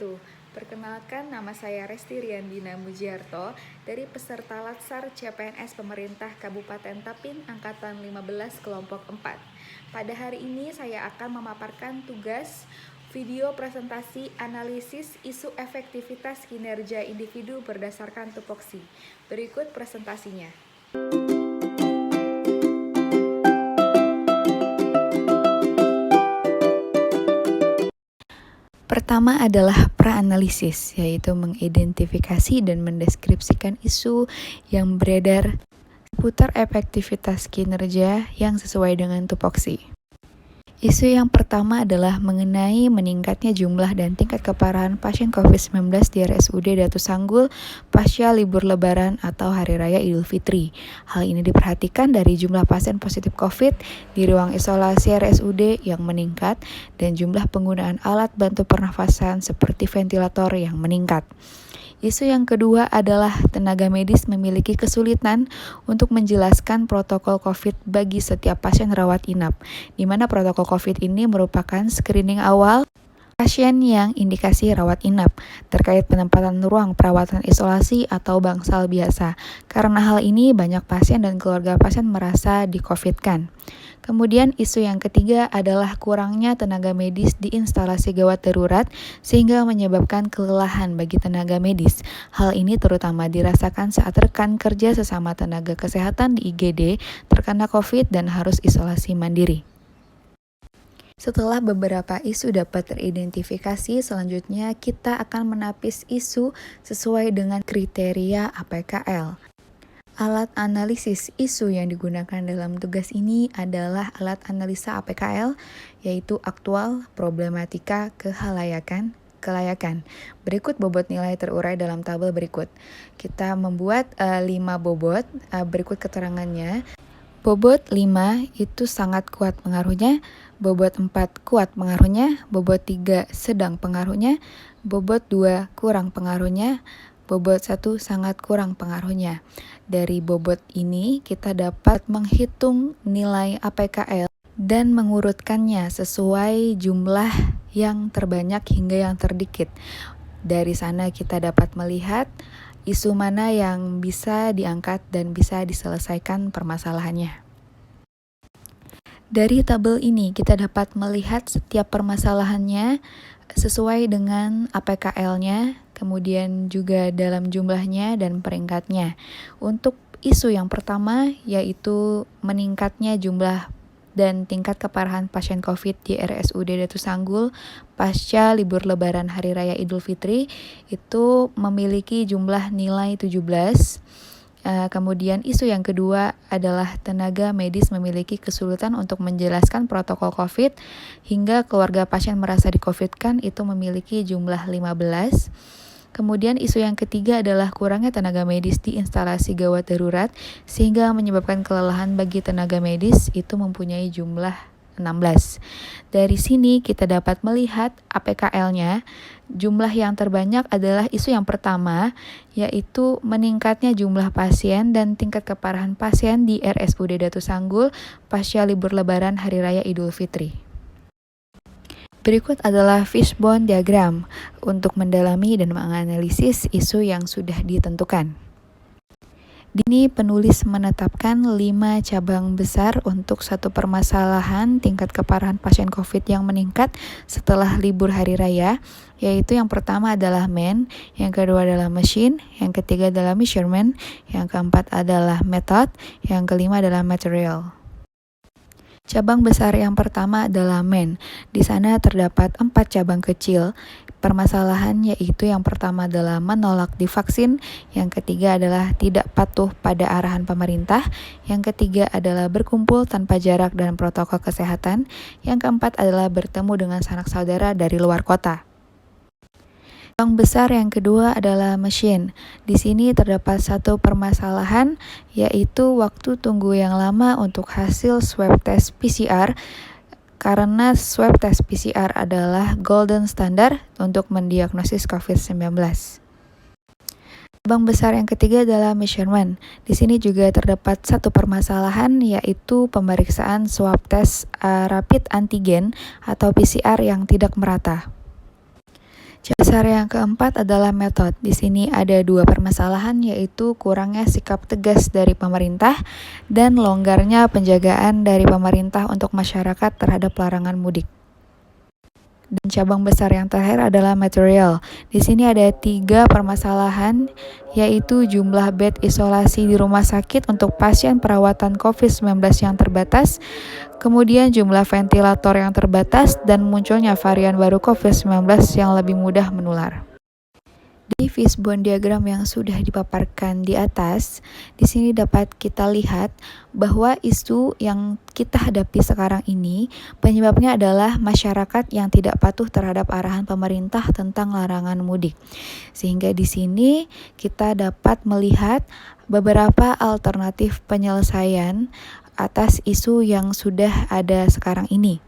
wabarakatuh. Perkenalkan, nama saya Resti Riandina Mujiarto dari peserta Latsar CPNS Pemerintah Kabupaten Tapin Angkatan 15 Kelompok 4. Pada hari ini saya akan memaparkan tugas video presentasi analisis isu efektivitas kinerja individu berdasarkan tupoksi. Berikut presentasinya. Pertama adalah pra-analisis, yaitu mengidentifikasi dan mendeskripsikan isu yang beredar seputar efektivitas kinerja yang sesuai dengan tupoksi. Isu yang pertama adalah mengenai meningkatnya jumlah dan tingkat keparahan pasien COVID-19 di RSUD Datu Sanggul pasca libur Lebaran atau Hari Raya Idul Fitri. Hal ini diperhatikan dari jumlah pasien positif COVID di ruang isolasi RSUD yang meningkat dan jumlah penggunaan alat bantu pernafasan seperti ventilator yang meningkat. Isu yang kedua adalah tenaga medis memiliki kesulitan untuk menjelaskan protokol COVID bagi setiap pasien rawat inap, di mana protokol COVID ini merupakan screening awal pasien yang indikasi rawat inap terkait penempatan ruang perawatan isolasi atau bangsal biasa. Karena hal ini, banyak pasien dan keluarga pasien merasa di-COVID-kan. Kemudian isu yang ketiga adalah kurangnya tenaga medis di instalasi gawat darurat sehingga menyebabkan kelelahan bagi tenaga medis. Hal ini terutama dirasakan saat rekan kerja sesama tenaga kesehatan di IGD terkena COVID dan harus isolasi mandiri. Setelah beberapa isu dapat teridentifikasi, selanjutnya kita akan menapis isu sesuai dengan kriteria APKL. Alat analisis isu yang digunakan dalam tugas ini adalah alat analisa APKL, yaitu aktual, problematika, kelayakan. Berikut bobot nilai terurai dalam tabel berikut. Kita membuat 5 bobot, berikut keterangannya. Bobot 5 itu sangat kuat pengaruhnya, bobot 4 kuat pengaruhnya, bobot 3 sedang pengaruhnya, bobot 2 kurang pengaruhnya, bobot 1 sangat kurang pengaruhnya. Dari bobot ini kita dapat menghitung nilai APKL dan mengurutkannya sesuai jumlah yang terbanyak hingga yang terdikit. Dari sana kita dapat melihat isu mana yang bisa diangkat dan bisa diselesaikan permasalahannya. Dari tabel ini kita dapat melihat setiap permasalahannya sesuai dengan APKL-nya, kemudian juga dalam jumlahnya dan peringkatnya. Untuk isu yang pertama yaitu meningkatnya jumlah dan tingkat keparahan pasien COVID di RSUD Datu Sanggul pasca libur Lebaran Hari Raya Idul Fitri itu memiliki jumlah nilai 17. Kemudian isu yang kedua adalah tenaga medis memiliki kesulitan untuk menjelaskan protokol COVID hingga keluarga pasien merasa di-COVID-kan, itu memiliki jumlah 15. Kemudian isu yang ketiga adalah kurangnya tenaga medis di instalasi gawat darurat sehingga menyebabkan kelelahan bagi tenaga medis, itu mempunyai jumlah 16. Dari sini kita dapat melihat APKL-nya. Jumlah yang terbanyak adalah isu yang pertama, yaitu meningkatnya jumlah pasien dan tingkat keparahan pasien di RSUD Datu Sanggul pasca libur Lebaran Hari Raya Idul Fitri. Berikut adalah fishbone diagram untuk mendalami dan menganalisis isu yang sudah ditentukan. Di penulis menetapkan 5 cabang besar untuk satu permasalahan tingkat keparahan pasien COVID yang meningkat setelah libur hari raya, yaitu yang pertama adalah man, yang kedua adalah machine, yang ketiga adalah measurement, yang keempat adalah method, yang kelima adalah material. Cabang besar yang pertama adalah man. Di sana terdapat 4 cabang kecil permasalahan, yaitu yang pertama adalah menolak divaksin, yang ketiga adalah tidak patuh pada arahan pemerintah, yang ketiga adalah berkumpul tanpa jarak dan protokol kesehatan, yang keempat adalah bertemu dengan sanak saudara dari luar kota. Cabang besar yang kedua adalah machine. Di sini terdapat satu permasalahan, yaitu waktu tunggu yang lama untuk hasil swab test PCR, karena swab test PCR adalah golden standard untuk mendiagnosis COVID-19. Cabang besar yang ketiga adalah measurement. Di sini juga terdapat satu permasalahan, yaitu pemeriksaan swab test rapid antigen atau PCR yang tidak merata. Dasar yang keempat adalah metode. Di sini ada dua permasalahan, yaitu kurangnya sikap tegas dari pemerintah dan longgarnya penjagaan dari pemerintah untuk masyarakat terhadap larangan mudik. Dan cabang besar yang terakhir adalah material. Di sini ada 3 permasalahan, yaitu jumlah bed isolasi di rumah sakit untuk pasien perawatan COVID-19 yang terbatas, kemudian jumlah ventilator yang terbatas, dan munculnya varian baru COVID-19 yang lebih mudah menular. Di fishbone diagram yang sudah dipaparkan di atas, di sini dapat kita lihat bahwa isu yang kita hadapi sekarang ini penyebabnya adalah masyarakat yang tidak patuh terhadap arahan pemerintah tentang larangan mudik. Sehingga di sini kita dapat melihat beberapa alternatif penyelesaian atas isu yang sudah ada sekarang ini.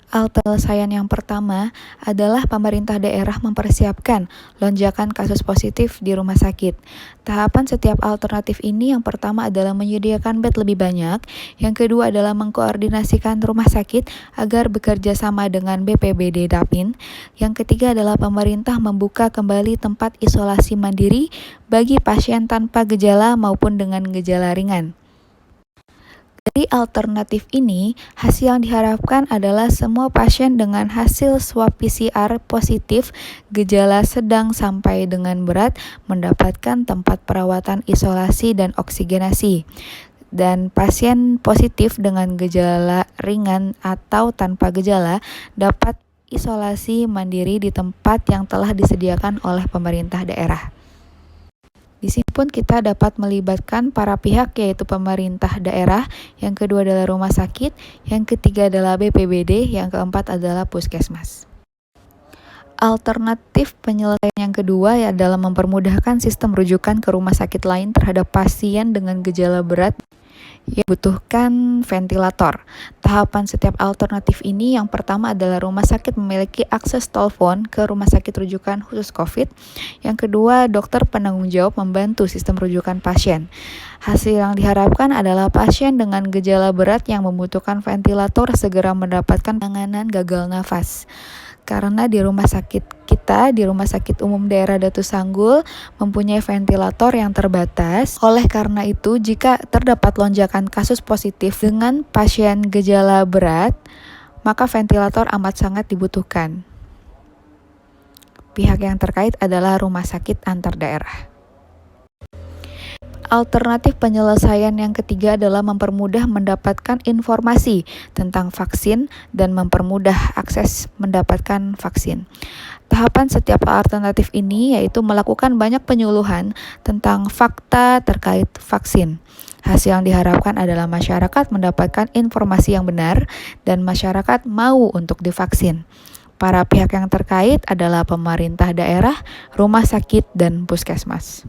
Penyelesaian yang pertama adalah pemerintah daerah mempersiapkan lonjakan kasus positif di rumah sakit. Tahapan setiap alternatif ini yang pertama adalah menyediakan bed lebih banyak, yang kedua adalah mengkoordinasikan rumah sakit agar bekerja sama dengan BPBD Dapin, yang ketiga adalah pemerintah membuka kembali tempat isolasi mandiri bagi pasien tanpa gejala maupun dengan gejala ringan. Dari alternatif ini, hasil yang diharapkan adalah semua pasien dengan hasil swab PCR positif, gejala sedang sampai dengan berat, mendapatkan tempat perawatan isolasi dan oksigenasi. Dan pasien positif dengan gejala ringan atau tanpa gejala dapat isolasi mandiri di tempat yang telah disediakan oleh pemerintah daerah. Di sini pun kita dapat melibatkan para pihak, yaitu pemerintah daerah, yang kedua adalah rumah sakit, yang ketiga adalah BPBD, yang keempat adalah puskesmas. Alternatif penyelesaian yang kedua adalah mempermudahkan sistem rujukan ke rumah sakit lain terhadap pasien dengan gejala berat yang membutuhkan ventilator. Tahapan setiap alternatif ini yang pertama adalah rumah sakit memiliki akses telepon ke rumah sakit rujukan khusus COVID. Yang kedua, dokter penanggung jawab membantu sistem rujukan pasien. Hasil yang diharapkan adalah pasien dengan gejala berat yang membutuhkan ventilator segera mendapatkan penanganan gagal nafas. Karena di rumah sakit kita, di Rumah Sakit Umum Daerah Datu Sanggul, mempunyai ventilator yang terbatas. Oleh karena itu, jika terdapat lonjakan kasus positif dengan pasien gejala berat, maka ventilator amat sangat dibutuhkan. Pihak yang terkait adalah rumah sakit antar daerah. Alternatif penyelesaian yang ketiga adalah mempermudah mendapatkan informasi tentang vaksin dan mempermudah akses mendapatkan vaksin. Tahapan setiap alternatif ini yaitu melakukan banyak penyuluhan tentang fakta terkait vaksin. Hasil yang diharapkan adalah masyarakat mendapatkan informasi yang benar dan masyarakat mau untuk divaksin. Para pihak yang terkait adalah pemerintah daerah, rumah sakit, dan puskesmas.